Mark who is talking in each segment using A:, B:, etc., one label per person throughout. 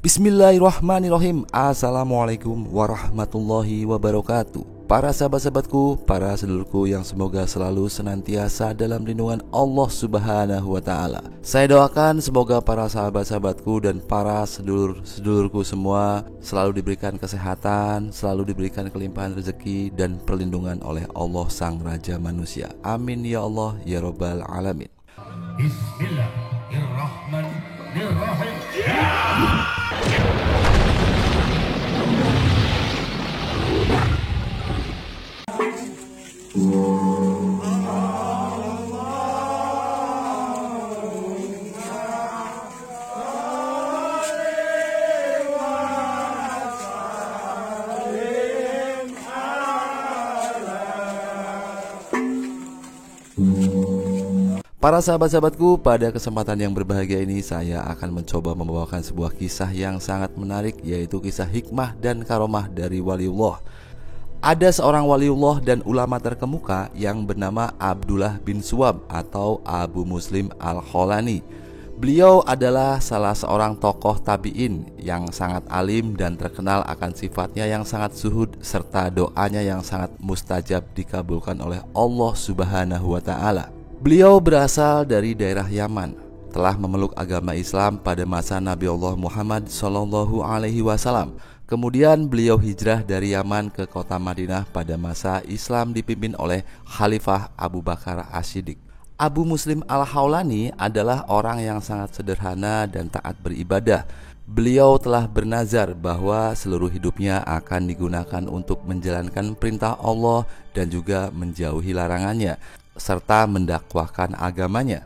A: Bismillahirrahmanirrahim. Assalamualaikum warahmatullahi wabarakatuh. Para sahabat-sahabatku, para sedulurku yang semoga selalu senantiasa dalam lindungan Allah Subhanahu wa Ta'ala. Saya doakan semoga para sahabat-sahabatku dan para sedulurku semua selalu diberikan kesehatan, selalu diberikan kelimpahan rezeki dan perlindungan oleh Allah Sang Raja Manusia. Amin ya Allah ya Rabbal Alamin.
B: Bismillahirrahmanirrahim.
A: Para sahabat-sahabatku, pada kesempatan yang berbahagia ini saya akan mencoba membawakan sebuah kisah yang sangat menarik, yaitu kisah hikmah dan karomah dari waliullah. Ada seorang waliullah dan ulama terkemuka yang bernama Abdullah bin Suwab atau Abu Muslim Al-Kholani. Beliau adalah salah seorang tokoh tabi'in yang sangat alim dan terkenal akan sifatnya yang sangat zuhud serta doanya yang sangat mustajab dikabulkan oleh Allah Subhanahu wa Ta'ala. Beliau berasal dari daerah Yaman, telah memeluk agama Islam pada masa Nabi Allah Muhammad SAW. Kemudian beliau hijrah dari Yaman ke kota Madinah pada masa Islam dipimpin oleh Khalifah Abu Bakar As-Siddiq. Abu Muslim Al-Kholani adalah orang yang sangat sederhana dan taat beribadah. Beliau telah bernazar bahwa seluruh hidupnya akan digunakan untuk menjalankan perintah Allah dan juga menjauhi larangannya, serta mendakwahkan agamanya.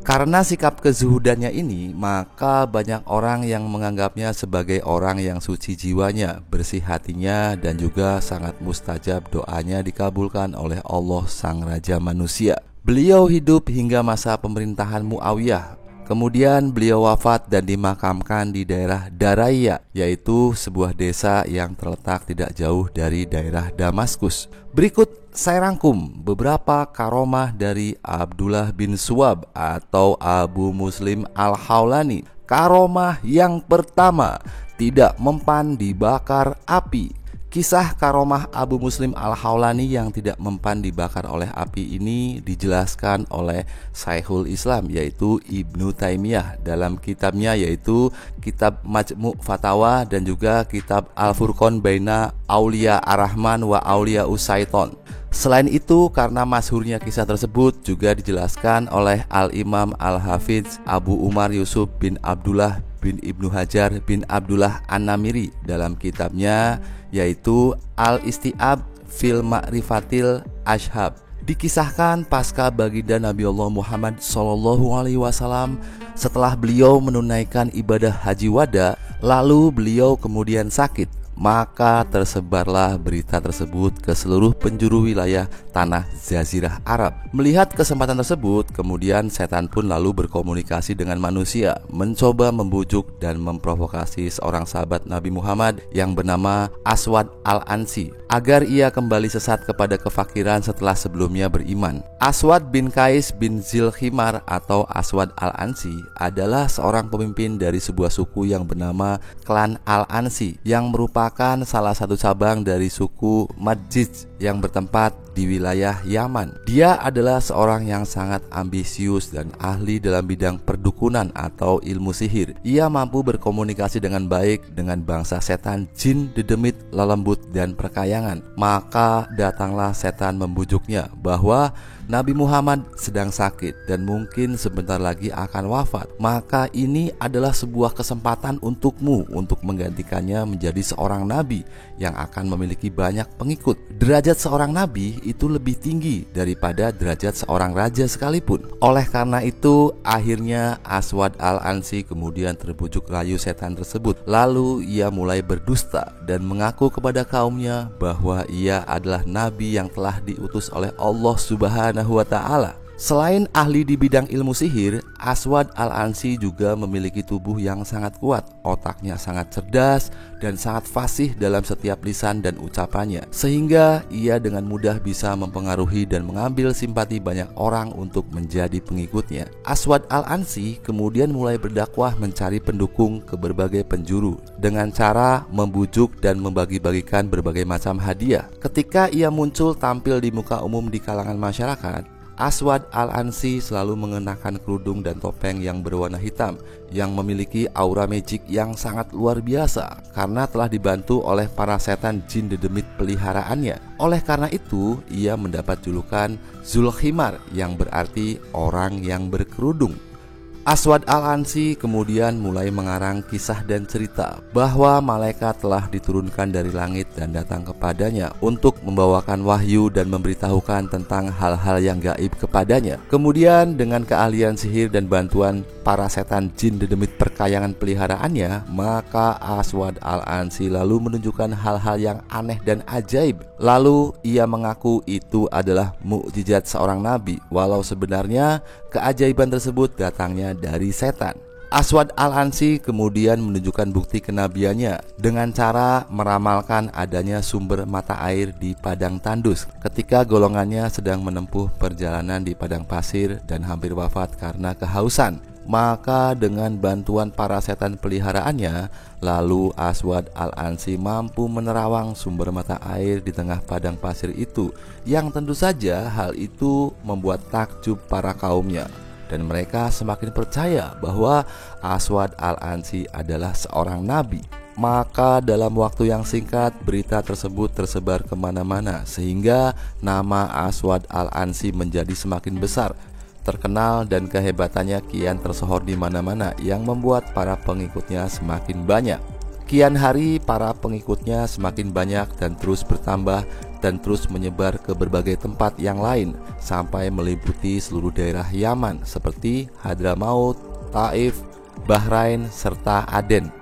A: Karena sikap kezuhudannya ini, maka banyak orang yang menganggapnya sebagai orang yang suci jiwanya, bersih hatinya, dan juga sangat mustajab doanya dikabulkan oleh Allah Sang Raja Manusia. Beliau hidup hingga masa pemerintahan Muawiyah. Kemudian beliau wafat dan dimakamkan di daerah Daraya, yaitu sebuah desa yang terletak tidak jauh dari daerah Damaskus. Berikut saya rangkum beberapa karomah dari Abdullah bin Suwab atau Abu Muslim Al-Kholani. Karomah yang pertama, tidak mempan dibakar api. Kisah karomah Abu Muslim Al-Kholani yang tidak mempan dibakar oleh api ini dijelaskan oleh Syekhul Islam, yaitu Ibnu Taimiyah dalam kitabnya, yaitu kitab Majmu' Fatawa dan juga kitab Al-Furqan Baina Aulia Ar-Rahman wa Aulia Usaiton. Selain itu, karena masyhurnya kisah tersebut juga dijelaskan oleh Al-Imam Al-Hafidz Abu Umar Yusuf bin Abdullah bin Ibnu Hajar bin Abdullah An-Namiri dalam kitabnya, yaitu Al-Isti'ab fil Ma'rifatil Ashhab. Dikisahkan pasca baginda Nabi Allah Muhammad SAW, setelah beliau menunaikan ibadah haji wada, lalu beliau kemudian sakit. Maka tersebarlah berita tersebut ke seluruh penjuru wilayah tanah Jazirah Arab. Melihat kesempatan tersebut, kemudian setan pun lalu berkomunikasi dengan manusia, mencoba membujuk dan memprovokasi seorang sahabat Nabi Muhammad yang bernama Aswad Al-Ansi agar ia kembali sesat kepada kefakiran setelah sebelumnya beriman. Aswad bin Qais bin Zilkhimar atau Aswad Al-Ansi adalah seorang pemimpin dari sebuah suku yang bernama Klan Al-Ansi, yang merupakan salah satu cabang dari suku Madjij yang bertempat di wilayah Yaman. Dia adalah seorang yang sangat ambisius dan ahli dalam bidang perdukunan atau ilmu sihir. Ia mampu berkomunikasi dengan baik dengan bangsa setan, jin, dedemit, lelembut, dan perkayangan. Maka datanglah setan membujuknya bahwa Nabi Muhammad sedang sakit dan mungkin sebentar lagi akan wafat. Maka ini adalah sebuah kesempatan untukmu untuk menggantikannya menjadi seorang nabi yang akan memiliki banyak pengikut. Derajat seorang nabi itu lebih tinggi daripada derajat seorang raja sekalipun. Oleh karena itu, akhirnya Aswad Al-Ansi kemudian terbujuk rayu setan tersebut. Lalu ia mulai berdusta dan mengaku kepada kaumnya bahwa ia adalah nabi yang telah diutus oleh Allah Subhanahu wa Ta'ala. Selain ahli di bidang ilmu sihir, Aswad Al-Ansi juga memiliki tubuh yang sangat kuat. Otaknya sangat cerdas dan sangat fasih dalam setiap lisan dan ucapannya, sehingga ia dengan mudah bisa mempengaruhi dan mengambil simpati banyak orang untuk menjadi pengikutnya. Aswad Al-Ansi kemudian mulai berdakwah mencari pendukung ke berbagai penjuru dengan cara membujuk dan membagi-bagikan berbagai macam hadiah. Ketika ia muncul tampil di muka umum di kalangan masyarakat, Aswad Al-Ansi selalu mengenakan kerudung dan topeng yang berwarna hitam yang memiliki aura magic yang sangat luar biasa karena telah dibantu oleh para setan jin dedemit peliharaannya. Oleh karena itu, ia mendapat julukan Zulkhimar yang berarti orang yang berkerudung. Aswad Al-Ansi kemudian mulai mengarang kisah dan cerita bahwa malaikat telah diturunkan dari langit dan datang kepadanya untuk membawakan wahyu dan memberitahukan tentang hal-hal yang gaib kepadanya. Kemudian dengan keahlian sihir dan bantuan para setan jin dedemit perkayangan peliharaannya, maka Aswad Al-Ansi lalu menunjukkan hal-hal yang aneh dan ajaib. Lalu ia mengaku itu adalah mukjizat seorang nabi, walau sebenarnya keajaiban tersebut datangnya dari setan. Aswad Al-Ansi kemudian menunjukkan bukti kenabiannya dengan cara meramalkan adanya sumber mata air di padang tandus ketika golongannya sedang menempuh perjalanan di padang pasir dan hampir wafat karena kehausan. Maka dengan bantuan para setan peliharaannya, lalu Aswad Al-Ansi mampu menerawang sumber mata air di tengah padang pasir itu, yang tentu saja hal itu membuat takjub para kaumnya. Dan mereka semakin percaya bahwa Aswad Al-Ansi adalah seorang nabi. Maka dalam waktu yang singkat berita tersebut tersebar kemana-mana, sehingga nama Aswad Al-Ansi menjadi semakin besar, terkenal, dan kehebatannya kian tersohor di mana-mana yang membuat para pengikutnya semakin banyak. Kian hari para pengikutnya semakin banyak dan terus bertambah dan terus menyebar ke berbagai tempat yang lain sampai meliputi seluruh daerah Yaman seperti Hadramaut, Taif, Bahrain, serta Aden.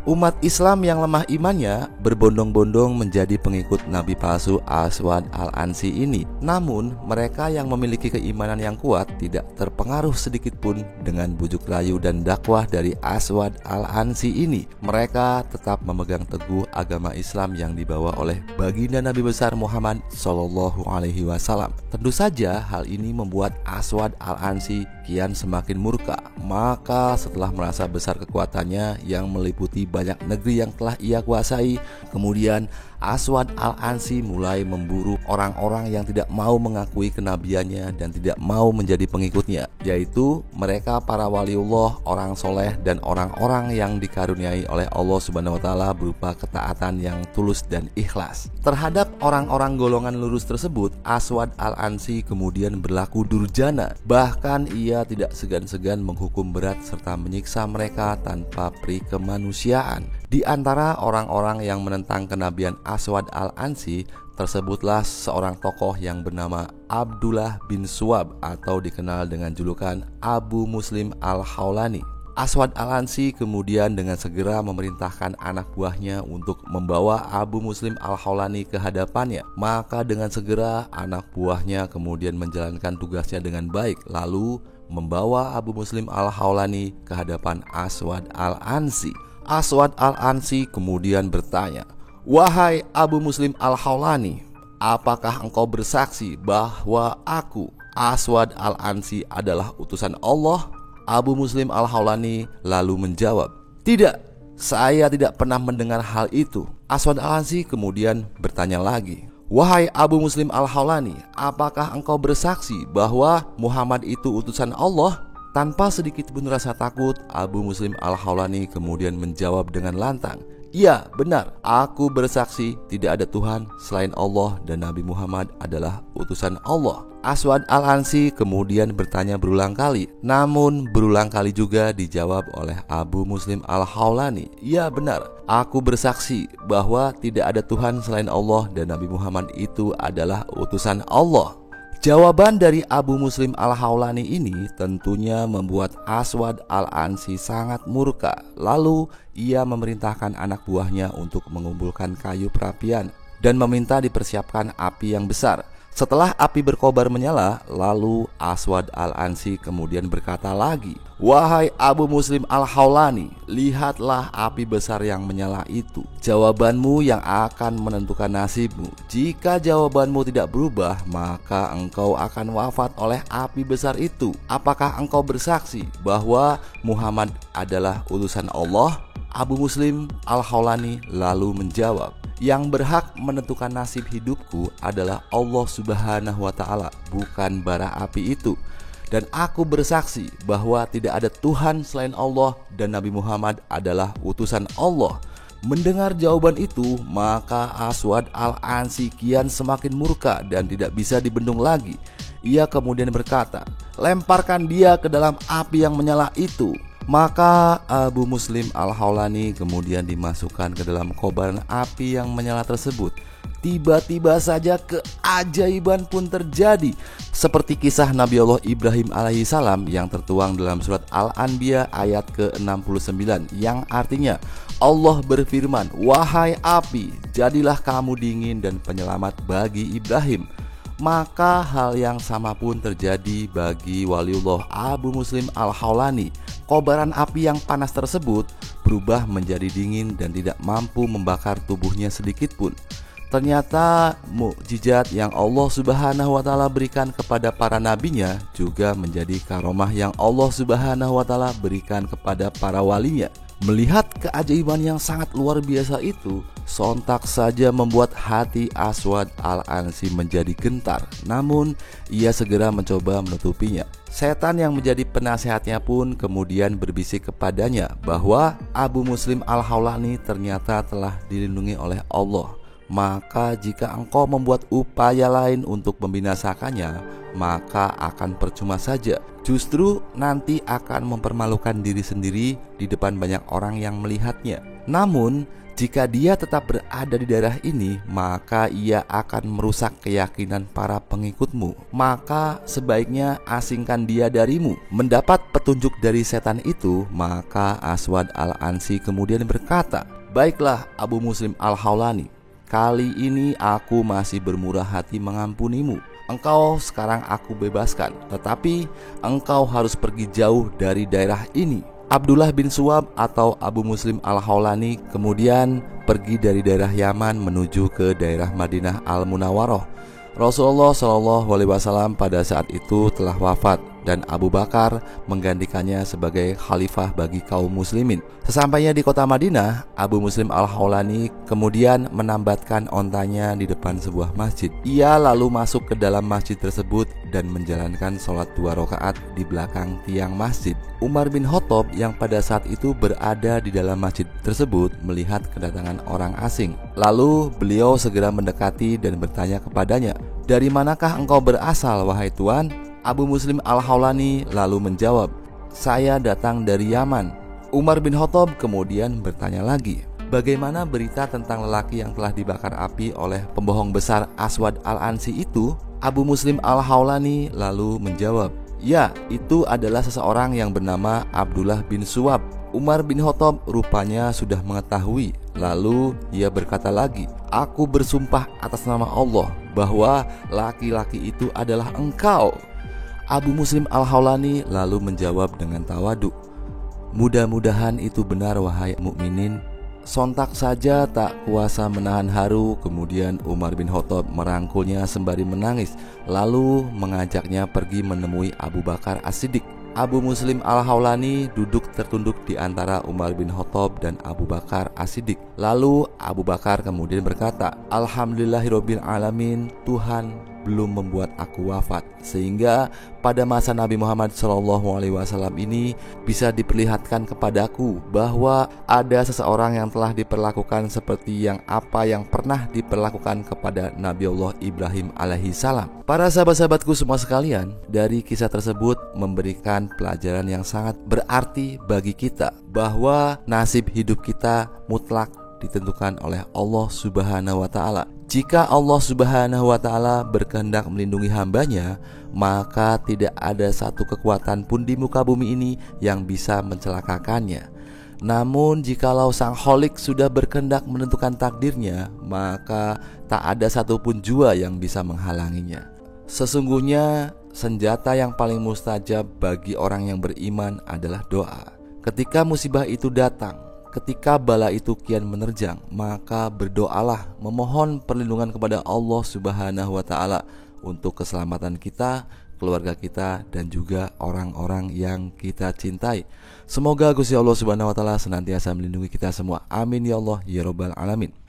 A: Umat Islam yang lemah imannya berbondong-bondong menjadi pengikut Nabi palsu Aswad Al-Ansi ini. Namun mereka yang memiliki keimanan yang kuat tidak terpengaruh sedikit pun dengan bujuk rayu dan dakwah dari Aswad Al-Ansi ini. Mereka tetap memegang teguh agama Islam yang dibawa oleh baginda Nabi besar Muhammad SAW. Tentu saja hal ini membuat Aswad Al-Ansi kian semakin murka. Maka setelah merasa besar kekuatannya yang meliputi banyak negeri yang telah ia kuasai, kemudian Aswad Al-Ansi mulai memburu orang-orang yang tidak mau mengakui kenabiannya dan tidak mau menjadi pengikutnya, yaitu mereka para waliullah, orang soleh, dan orang-orang yang dikaruniai oleh Allah Subhanahu wa Ta'ala berupa ketaatan yang tulus dan ikhlas. Terhadap orang-orang golongan lurus tersebut, Aswad Al-Ansi kemudian berlaku durjana. Bahkan ia tidak segan-segan menghukum berat serta menyiksa mereka tanpa peri kemanusiaan. Di antara orang-orang yang menentang kenabian Aswad Al-Ansi tersebutlah seorang tokoh yang bernama Abdullah bin Suwab atau dikenal dengan julukan Abu Muslim Al-Khawlani. Aswad Al-Ansi kemudian dengan segera memerintahkan anak buahnya untuk membawa Abu Muslim Al-Khawlani ke hadapannya. Maka dengan segera anak buahnya kemudian menjalankan tugasnya dengan baik, lalu membawa Abu Muslim Al-Khawlani ke hadapan Aswad Al-Ansi. Aswad Al-Ansi kemudian bertanya, "Wahai Abu Muslim Al-Khawlani, apakah engkau bersaksi bahwa aku, Aswad Al-Ansi, adalah utusan Allah?" Abu Muslim Al-Khawlani lalu menjawab, "Tidak, saya tidak pernah mendengar hal itu." Aswad Al-Ansi kemudian bertanya lagi, "Wahai Abu Muslim Al-Khawlani, apakah engkau bersaksi bahwa Muhammad itu utusan Allah?" Tanpa sedikit pun rasa takut, Abu Muslim Al-Khawlani kemudian menjawab dengan lantang, "Ya, benar, aku bersaksi tidak ada Tuhan selain Allah dan Nabi Muhammad adalah utusan Allah." Aswad Al-Ansi kemudian bertanya berulang kali, namun berulang kali juga dijawab oleh Abu Muslim Al-Khawlani, "Ya, benar, aku bersaksi bahwa tidak ada Tuhan selain Allah dan Nabi Muhammad itu adalah utusan Allah." Jawaban dari Abu Muslim Al-Khawlani ini tentunya membuat Aswad Al-Ansi sangat murka. Lalu ia memerintahkan anak buahnya untuk mengumpulkan kayu perapian dan meminta dipersiapkan api yang besar. Setelah api berkobar menyala, lalu Aswad Al-Ansi kemudian berkata lagi, "Wahai Abu Muslim Al-Khawlani, lihatlah api besar yang menyala itu. Jawabanmu yang akan menentukan nasibmu. Jika jawabanmu tidak berubah, maka engkau akan wafat oleh api besar itu. Apakah engkau bersaksi bahwa Muhammad adalah utusan Allah?" Abu Muslim Al-Khawlani lalu menjawab, "Yang berhak menentukan nasib hidupku adalah Allah Subhanahu wa Ta'ala, bukan bara api itu. Dan aku bersaksi bahwa tidak ada Tuhan selain Allah dan Nabi Muhammad adalah utusan Allah." Mendengar jawaban itu, maka Aswad Al-Ansi kian semakin murka dan tidak bisa dibendung lagi. Ia kemudian berkata, "Lemparkan dia ke dalam api yang menyala itu." Maka Abu Muslim Al-Khawlani kemudian dimasukkan ke dalam kobaran api yang menyala tersebut. Tiba-tiba saja keajaiban pun terjadi, seperti kisah Nabi Allah Ibrahim alaihissalam yang tertuang dalam surat Al-Anbiya ayat ke-69, yang artinya Allah berfirman, "Wahai api, jadilah kamu dingin dan penyelamat bagi Ibrahim." Maka hal yang sama pun terjadi bagi waliullah Abu Muslim Al-Khawlani. Kobaran api yang panas tersebut berubah menjadi dingin dan tidak mampu membakar tubuhnya sedikit pun. Ternyata mukjizat yang Allah Subhanahu wa Ta'ala berikan kepada para nabinya juga menjadi karomah yang Allah Subhanahu wa Ta'ala berikan kepada para walinya. Melihat keajaiban yang sangat luar biasa itu, sontak saja membuat hati Aswad Al-Ansi menjadi gentar. Namun ia segera mencoba menutupinya. Setan yang menjadi penasehatnya pun kemudian berbisik kepadanya bahwa Abu Muslim Al-Khawlani ternyata telah dilindungi oleh Allah. Maka jika engkau membuat upaya lain untuk membinasakannya, maka akan percuma saja. Justru nanti akan mempermalukan diri sendiri di depan banyak orang yang melihatnya. Namun jika dia tetap berada di daerah ini, maka ia akan merusak keyakinan para pengikutmu. Maka sebaiknya asingkan dia darimu. Mendapat petunjuk dari setan itu, maka Aswad Al-Ansi kemudian berkata, "Baiklah Abu Muslim Al-Khawlani, kali ini aku masih bermurah hati mengampunimu. Engkau sekarang aku bebaskan, tetapi engkau harus pergi jauh dari daerah ini." Abdullah bin Suwab atau Abu Muslim Al-Khawlani kemudian pergi dari daerah Yaman menuju ke daerah Madinah Al-Munawwarah. Rasulullah SAW pada saat itu telah wafat dan Abu Bakar menggantikannya sebagai khalifah bagi kaum muslimin. Sesampainya di kota Madinah, Abu Muslim Al-Khawlani kemudian menambatkan ontanya di depan sebuah masjid. Ia lalu masuk ke dalam masjid tersebut dan menjalankan sholat 2 rakaat di belakang tiang masjid. Umar bin Khattab yang pada saat itu berada di dalam masjid tersebut melihat kedatangan orang asing. Lalu beliau segera mendekati dan bertanya kepadanya, "Dari manakah engkau berasal, wahai Tuan?" Abu Muslim Al-Khawlani lalu menjawab, "Saya datang dari Yaman." Umar bin Khattab kemudian bertanya lagi, "Bagaimana berita tentang lelaki yang telah dibakar api oleh pembohong besar Aswad Al-Ansi itu?" Abu Muslim Al-Khawlani lalu menjawab, "Ya, itu adalah seseorang yang bernama Abdullah bin Suwab." Umar bin Khattab rupanya sudah mengetahui. Lalu ia berkata lagi, "Aku bersumpah atas nama Allah bahwa laki-laki itu adalah engkau." Abu Muslim Al-Khawlani lalu menjawab dengan tawadhu, "Mudah-mudahan itu benar wahai mukminin." Sontak saja tak kuasa menahan haru, kemudian Umar bin Khattab merangkulnya sembari menangis, lalu mengajaknya pergi menemui Abu Bakar As-Siddiq. Abu Muslim Al-Khawlani duduk tertunduk di antara Umar bin Khattab dan Abu Bakar As-Siddiq. Lalu Abu Bakar kemudian berkata, "Alhamdulillahirabbil alamin, Tuhan belum membuat aku wafat, sehingga pada masa Nabi Muhammad SAW ini bisa diperlihatkan kepadaku bahwa ada seseorang yang telah diperlakukan seperti yang pernah diperlakukan kepada Nabi Allah Ibrahim alaihissalam." Para sahabat-sahabatku semua sekalian, dari kisah tersebut memberikan pelajaran yang sangat berarti bagi kita, bahwa nasib hidup kita mutlak ditentukan oleh Allah Subhanahu wa Ta'ala. Jika Allah Subhanahu wa Ta'ala berkehendak melindungi hambanya, maka tidak ada satu kekuatan pun di muka bumi ini yang bisa mencelakakannya. Namun jikalau sang Kholik sudah berkehendak menentukan takdirnya, maka tak ada satupun jua yang bisa menghalanginya. Sesungguhnya senjata yang paling mustajab bagi orang yang beriman adalah doa. Ketika musibah itu datang, ketika bala itu kian menerjang, maka berdoalah, memohon perlindungan kepada Allah Subhanahu wa ta'ala untuk keselamatan kita, keluarga kita, dan juga orang-orang yang kita cintai. Semoga Gusti Allah Subhanahu wa ta'ala senantiasa melindungi kita semua. Amin ya Allah ya Rabbal Alamin.